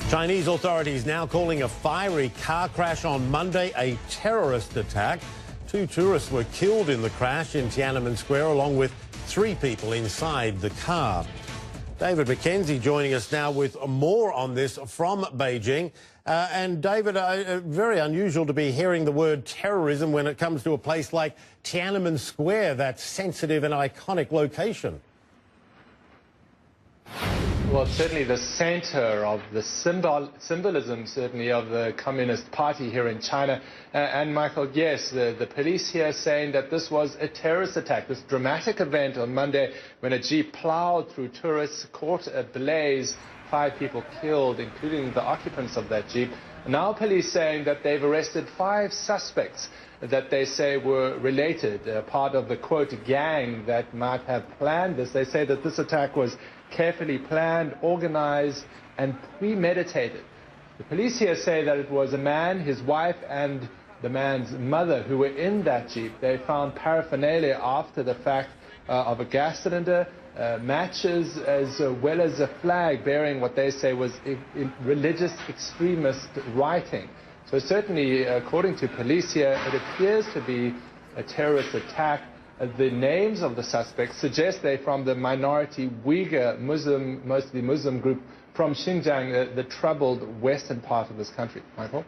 Chinese authorities now calling a fiery car crash on Monday a terrorist attack. 2 tourists were killed in the crash in Tiananmen Square, along with 3 people inside the car. David McKenzie joining us now with more on this from Beijing. And David, very unusual to be hearing the word terrorism when it comes to a place like Tiananmen Square, that sensitive and iconic location. Well, certainly the center of the symbolism, certainly, of the Communist Party here in China. And, Michael, yes, the police here saying that this was a terrorist attack, this dramatic event on Monday when a jeep plowed through tourists, caught ablaze, 5 people killed, including the occupants of that jeep. Now police saying that they've arrested 5 suspects that they say were related, part of the, quote, gang that might have planned this. They say that this attack was carefully planned, organized, and premeditated. The police here say that it was a man, his wife, and the man's mother who were in that jeep. They found paraphernalia after the fact of a gas cylinder, matches, as well as a flag bearing what they say was religious extremist writing. So certainly, according to police here, it appears to be a terrorist attack. The names of the suspects suggest they're from the minority Uyghur Muslim, mostly Muslim group from Xinjiang, the troubled western part of this country. Michael?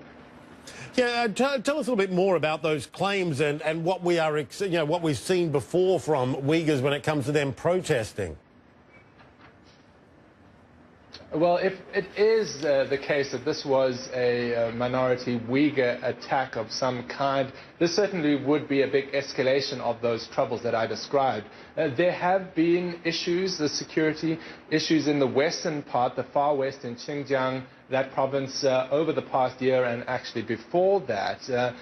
Yeah, tell us a little bit more about those claims and what we are, what we've seen before from Uyghurs when it comes to them protesting. Well, if it is the case that this was a minority Uyghur attack of some kind, this certainly would be a big escalation of those troubles that I described. There have been issues, the security issues in the western part, the far west in Xinjiang, that province, over the past year and actually before that.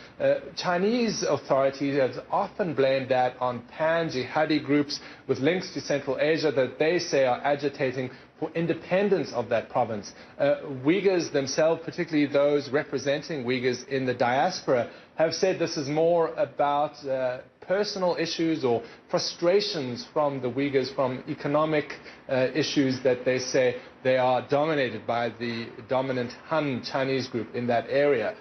Chinese authorities have often blamed that on pan-jihadi groups with links to Central Asia that they say are agitating for independence of that province. Uyghurs themselves, particularly those representing Uyghurs in the diaspora, have said this is more about personal issues or frustrations from the Uyghurs, from economic issues that they say they are dominated by the dominant Han Chinese group in that area.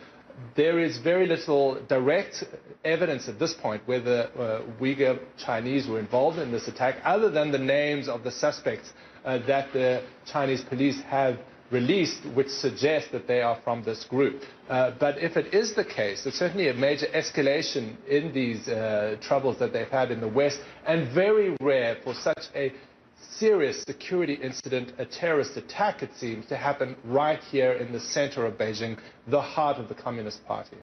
There is very little direct evidence at this point whether Uyghur Chinese were involved in this attack, other than the names of the suspects that the Chinese police have released, which suggest that they are from this group. But if it is the case, it's certainly a major escalation in these troubles that they've had in the West, and very rare for such a serious security incident, a terrorist attack, it seems, to happen right here in the center of Beijing, the heart of the Communist Party.